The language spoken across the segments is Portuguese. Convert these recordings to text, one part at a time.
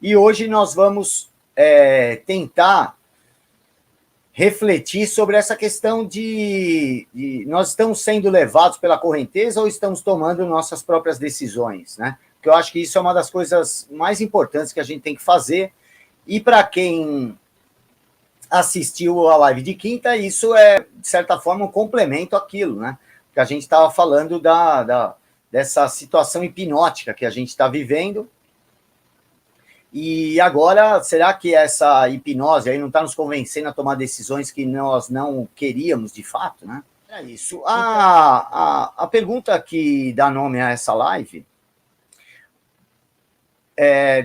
E hoje nós vamos tentar refletir sobre essa questão de nós estamos sendo levados pela correnteza ou estamos tomando nossas próprias decisões, né? Porque eu acho que isso é uma das coisas mais importantes que a gente tem que fazer. E para quem assistiu a live de quinta, isso é, de certa forma, um complemento àquilo, né? Que a gente estava falando dessa situação hipnótica que a gente está vivendo. E agora, será que essa hipnose aí não está nos convencendo a tomar decisões que nós não queríamos de fato, né? É isso. A pergunta que dá nome a essa live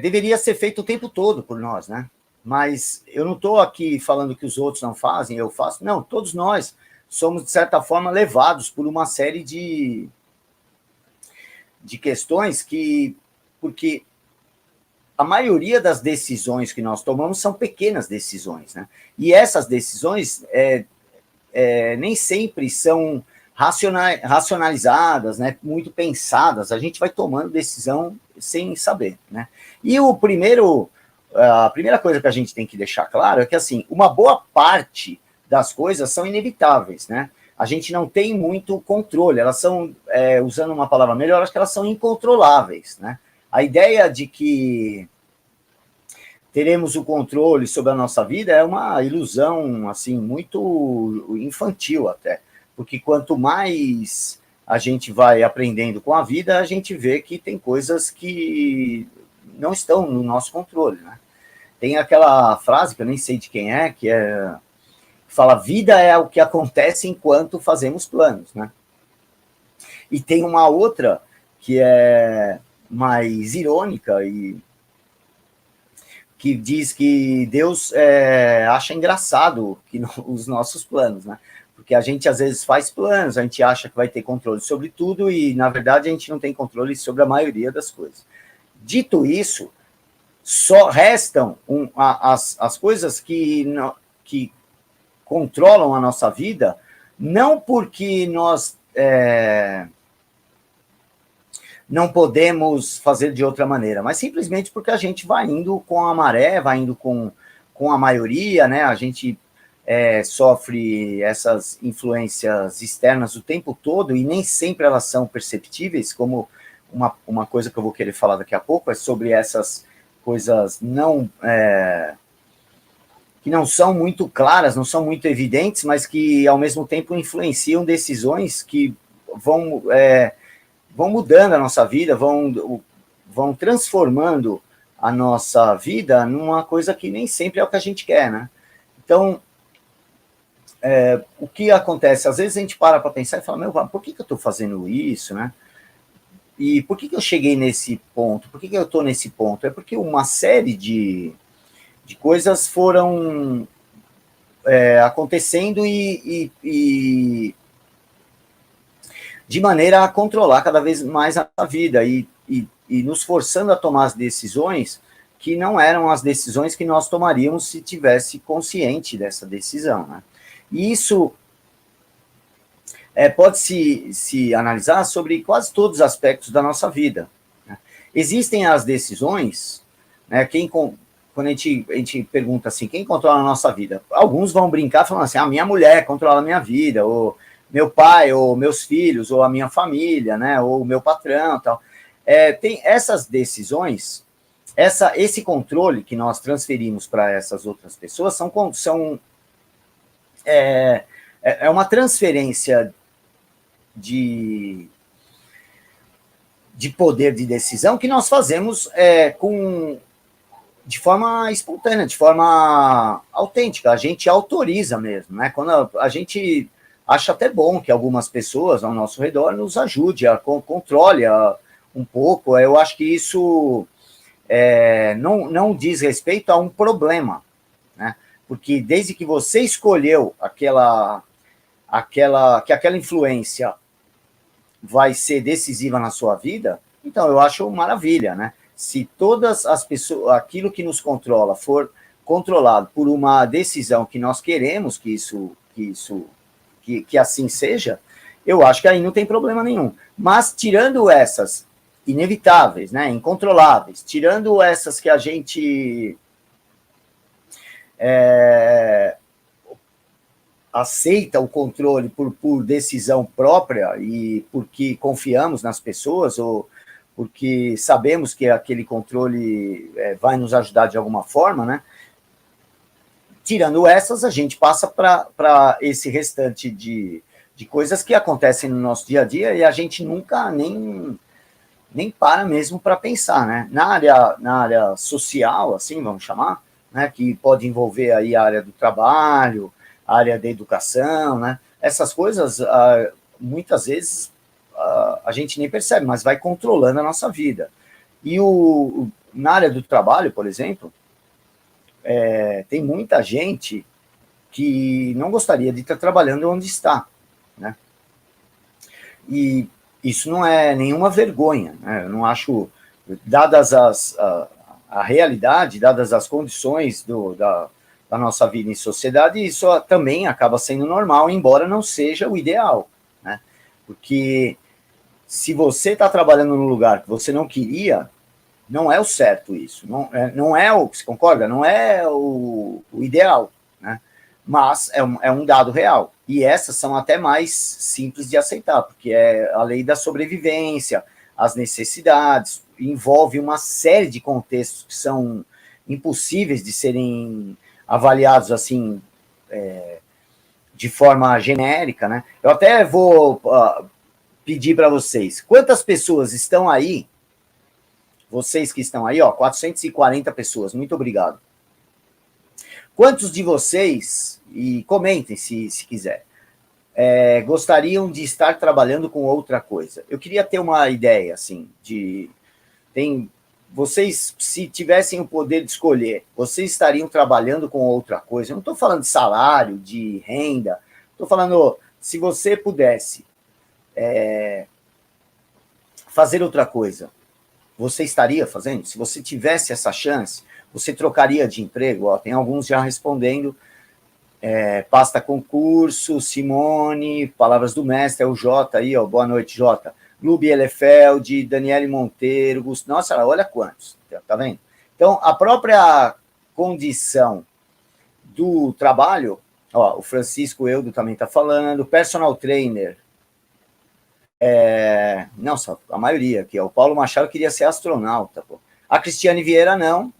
deveria ser feita o tempo todo por nós, né? Mas eu não estou aqui falando que os outros não fazem, eu faço. Não, todos nós somos, de certa forma, levados por uma série de questões porque a maioria das decisões que nós tomamos são pequenas decisões, né? E essas decisões nem sempre são racionalizadas, né? Muito pensadas. A gente vai tomando decisão sem saber, né? E a primeira coisa que a gente tem que deixar claro é que, assim, uma boa parte das coisas são inevitáveis, né? A gente não tem muito controle, elas são, usando uma palavra melhor, acho que elas são incontroláveis, né? A ideia de que teremos o controle sobre a nossa vida é uma ilusão, assim, muito infantil até, porque quanto mais a gente vai aprendendo com a vida, a gente vê que tem coisas que não estão no nosso controle, né? Tem aquela frase, que eu nem sei de quem que fala, vida é o que acontece enquanto fazemos planos, né? E tem uma outra que é mais irônica e que diz que Deus acha engraçado os nossos planos, né? Porque a gente às vezes faz planos, a gente acha que vai ter controle sobre tudo e, na verdade, a gente não tem controle sobre a maioria das coisas. Dito isso, só restam as coisas que controlam a nossa vida, não porque nós não podemos fazer de outra maneira, mas simplesmente porque a gente vai indo com a maré, vai indo com a maioria, né? A gente sofre essas influências externas o tempo todo e nem sempre elas são perceptíveis, como uma coisa que eu vou querer falar daqui a pouco é sobre essas coisas que não são muito claras, não são muito evidentes, mas que, ao mesmo tempo, influenciam decisões que vão mudando a nossa vida, vão transformando a nossa vida numa coisa que nem sempre é o que a gente quer, né? Então, o que acontece? Às vezes a gente para pensar e fala, por que eu estou fazendo isso, né? E por que eu cheguei nesse ponto? Por que eu estou nesse ponto? É porque uma série de coisas foram acontecendo e de maneira a controlar cada vez mais a vida e nos forçando a tomar as decisões que não eram as decisões que nós tomaríamos se tivesse consciente dessa decisão, né? E isso pode se analisar sobre quase todos os aspectos da nossa vida, né? Existem as decisões, né? Quando a gente pergunta assim, quem controla a nossa vida? Alguns vão brincar falando assim, a minha mulher controla a minha vida, ou meu pai, ou meus filhos, ou a minha família, né? Ou o meu patrão, tal. Tem essas decisões, esse controle que nós transferimos para essas outras pessoas é uma transferência de poder de decisão que nós fazemos de forma espontânea, de forma autêntica. A gente autoriza mesmo, né? Quando a gente acha até bom que algumas pessoas ao nosso redor nos ajude, controle um pouco. Eu acho que isso não diz respeito a um problema, né? Porque desde que você escolheu que aquela influência vai ser decisiva na sua vida, então eu acho maravilha, né? Se todas as pessoas, aquilo que nos controla for controlado por uma decisão que nós queremos que assim seja, eu acho que aí não tem problema nenhum. Mas tirando essas inevitáveis, né, incontroláveis, tirando essas que a gente aceita o controle por decisão própria e porque confiamos nas pessoas ou porque sabemos que aquele controle vai nos ajudar de alguma forma, né? Tirando essas, a gente passa para esse restante de coisas que acontecem no nosso dia a dia e a gente nunca nem para mesmo para pensar, né? Na área social, assim, vamos chamar, né? Que pode envolver aí a área do trabalho, a área da educação, né? Essas coisas, muitas vezes, a gente nem percebe, mas vai controlando a nossa vida. E na área do trabalho, por exemplo, tem muita gente que não gostaria de estar trabalhando onde está, né? E isso não é nenhuma vergonha, né? Eu não acho, dadas a realidade, dadas as condições da nossa vida em sociedade, isso também acaba sendo normal, embora não seja o ideal, né? Porque se você está trabalhando num lugar que você não queria, não é o certo isso, não é o, você concorda? Não é o ideal, né? Mas é um dado real. E essas são até mais simples de aceitar, porque é a lei da sobrevivência, as necessidades, envolve uma série de contextos que são impossíveis de serem avaliados assim, de forma genérica, né? Eu até vou pedir para vocês, quantas pessoas estão aí, vocês que estão aí, 440 pessoas, muito obrigado. Quantos de vocês, e comentem se quiser, gostariam de estar trabalhando com outra coisa? Eu queria ter uma ideia, assim, vocês, se tivessem o poder de escolher, vocês estariam trabalhando com outra coisa? Eu não estou falando de salário, de renda, estou falando, se você pudesse fazer outra coisa, você estaria fazendo? Se você tivesse essa chance, você trocaria de emprego? Tem alguns já respondendo, Pasta Concurso, Simone, Palavras do Mestre, é o Jota aí, boa noite, Jota. Lu Bielefeld, Daniele Monteiro, nossa, olha quantos, tá vendo? Então, a própria condição do trabalho, o Francisco Eudo também está falando, personal trainer, não, só a maioria aqui, o Paulo Machado queria ser astronauta, pô. A Cristiane Vieira não,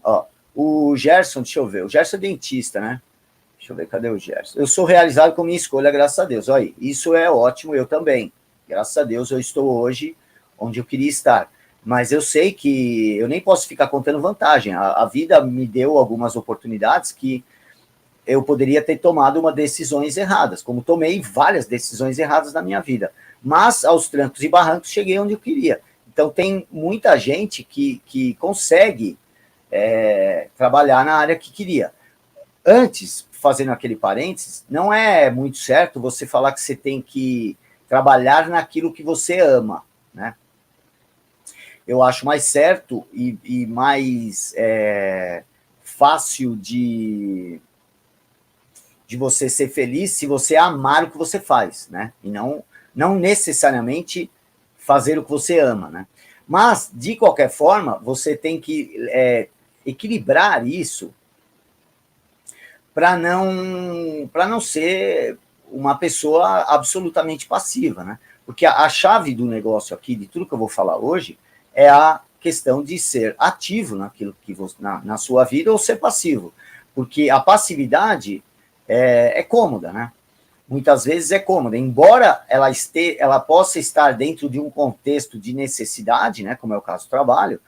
o Gerson, deixa eu ver, o Gerson é dentista, né? Deixa eu ver, cadê o Gerson? Eu sou realizado com minha escolha, graças a Deus. Olha, isso é ótimo, eu também. Graças a Deus eu estou hoje onde eu queria estar. Mas eu sei que eu nem posso ficar contando vantagem. A vida me deu algumas oportunidades que eu poderia ter tomado decisões erradas, como tomei várias decisões erradas na minha vida. Mas, aos trancos e barrancos, cheguei onde eu queria. Então, tem muita gente que consegue trabalhar na área que queria. Antes, fazendo aquele parênteses, não é muito certo você falar que você tem que trabalhar naquilo que você ama, né? Eu acho mais certo e mais fácil de você ser feliz se você amar o que você faz, né? E não necessariamente fazer o que você ama, né? Mas, de qualquer forma, você tem que equilibrar isso para não ser uma pessoa absolutamente passiva, né? Porque a chave do negócio aqui, de tudo que eu vou falar hoje, é a questão de ser ativo naquilo que você, na sua vida ou ser passivo. Porque a passividade é cômoda, né? Muitas vezes é cômoda, embora ela possa estar dentro de um contexto de necessidade, né, como é o caso do trabalho,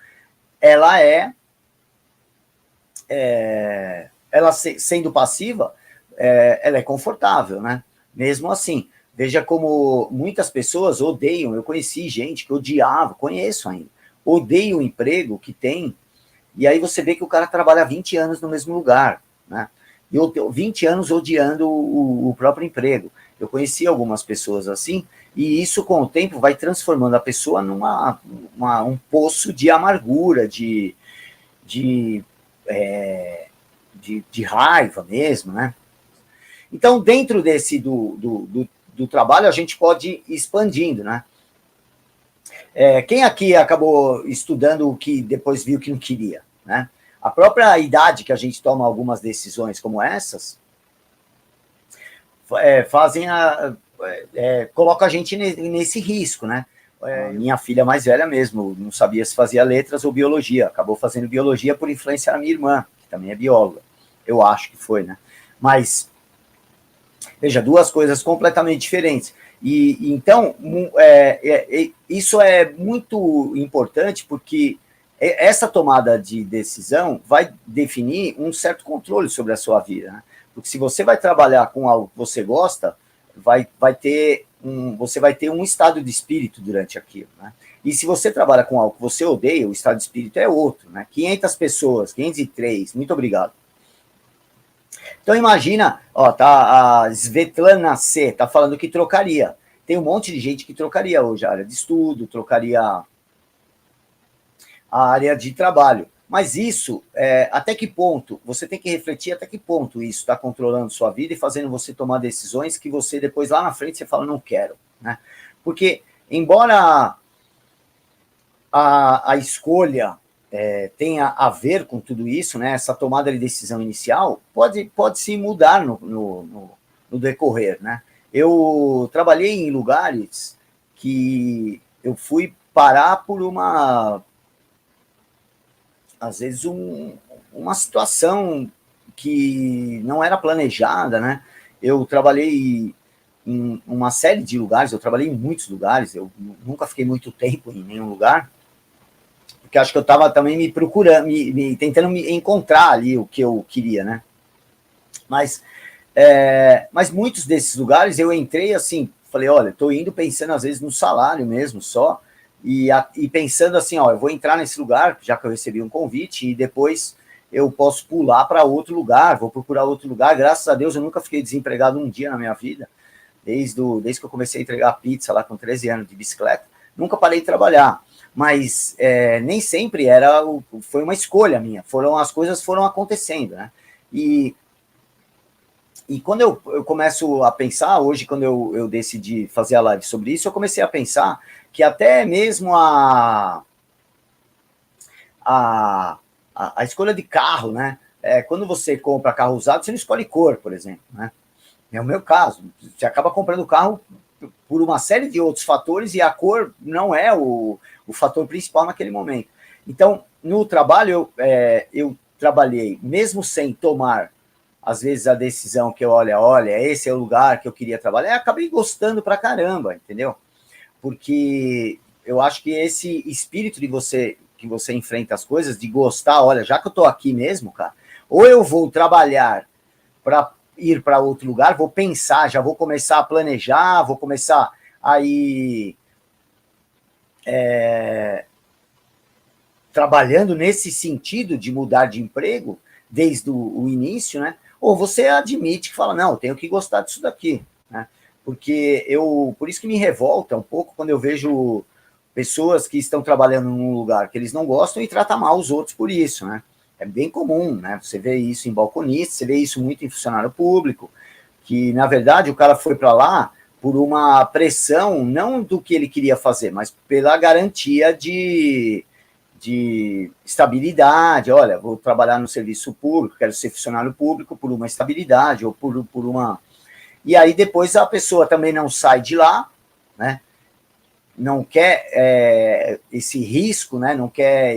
ela sendo passiva, ela é confortável, né? Mesmo assim, veja como muitas pessoas odeiam, eu conheci gente que odiava, conheço ainda, odeia o emprego que tem, e aí você vê que o cara trabalha 20 anos no mesmo lugar, né? E 20 anos odiando o próprio emprego. Eu conheci algumas pessoas assim, e isso com o tempo vai transformando a pessoa um poço de amargura, de raiva mesmo, né? Então, dentro desse do trabalho, a gente pode ir expandindo, né? Quem aqui acabou estudando o que depois viu que não queria, né? A própria idade que a gente toma algumas decisões como essas coloca a gente nesse risco, né? Minha filha mais velha mesmo, não sabia se fazia letras ou biologia, acabou fazendo biologia por influência da minha irmã, que também é bióloga, eu acho que foi, né? Mas, veja, duas coisas completamente diferentes. E então, isso é muito importante porque essa tomada de decisão vai definir um certo controle sobre a sua vida, né? Porque se você vai trabalhar com algo que você gosta, você vai ter um estado de espírito durante aquilo, né? E se você trabalha com algo que você odeia, o estado de espírito é outro, né? 500 pessoas, 503, muito obrigado. Então imagina, ó, tá a Svetlana C, tá falando que trocaria. Tem um monte de gente que trocaria hoje a área de estudo, trocaria a área de trabalho. Mas isso, até que ponto, você tem que refletir até que ponto isso está controlando sua vida e fazendo você tomar decisões que você depois lá na frente você fala, não quero, né? Porque, embora a escolha tenha a ver com tudo isso, né? Essa tomada de decisão inicial pode se mudar no decorrer, né? Eu trabalhei em lugares que eu fui parar por às vezes uma situação que não era planejada, né? Eu trabalhei em uma série de lugares, eu trabalhei em muitos lugares, eu nunca fiquei muito tempo em nenhum lugar, porque acho que eu estava também me procurando, tentando me encontrar ali o que eu queria, né? Mas muitos desses lugares eu entrei assim, falei, olha, estou indo pensando às vezes no salário mesmo só, e pensando assim, ó, eu vou entrar nesse lugar, já que eu recebi um convite, e depois eu posso pular para outro lugar, vou procurar outro lugar. Graças a Deus eu nunca fiquei desempregado um dia na minha vida, desde que eu comecei a entregar pizza lá com 13 anos de bicicleta, nunca parei de trabalhar. Mas nem sempre foi uma escolha minha, as coisas foram acontecendo, né? E quando eu começo a pensar, hoje, quando eu decidi fazer a live sobre isso, eu comecei a pensar que até mesmo a escolha de carro, né? Quando você compra carro usado, você não escolhe cor, por exemplo, né? É o meu caso. Você acaba comprando o carro por uma série de outros fatores e a cor não é o fator principal naquele momento. Então, no trabalho, eu trabalhei, mesmo sem tomar às vezes a decisão que olha, esse é o lugar que eu queria trabalhar, eu acabei gostando pra caramba, entendeu? Porque eu acho que esse espírito de que você enfrenta as coisas, de gostar, olha, já que eu tô aqui mesmo, cara, ou eu vou trabalhar para ir para outro lugar, vou pensar, já vou começar a planejar, vou começar a ir trabalhando nesse sentido de mudar de emprego desde o início, né? Ou você admite que fala, não, eu tenho que gostar disso daqui, né? Porque por isso que me revolta um pouco quando eu vejo pessoas que estão trabalhando num lugar que eles não gostam e tratam mal os outros por isso, né? É bem comum, né? Você vê isso em balconista, você vê isso muito em funcionário público, que, na verdade, o cara foi para lá por uma pressão, não do que ele queria fazer, mas pela garantia de estabilidade. Olha, vou trabalhar no serviço público, quero ser funcionário público por uma estabilidade ou por uma... E aí depois a pessoa também não sai de lá, né? Não quer esse risco, né? Não quer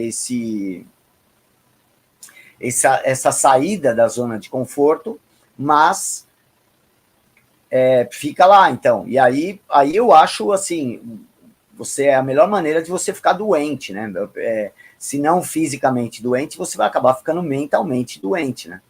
essa saída da zona de conforto, mas fica lá, então. E aí eu acho, assim, a melhor maneira de você ficar doente, né? Se não fisicamente doente, você vai acabar ficando mentalmente doente, né?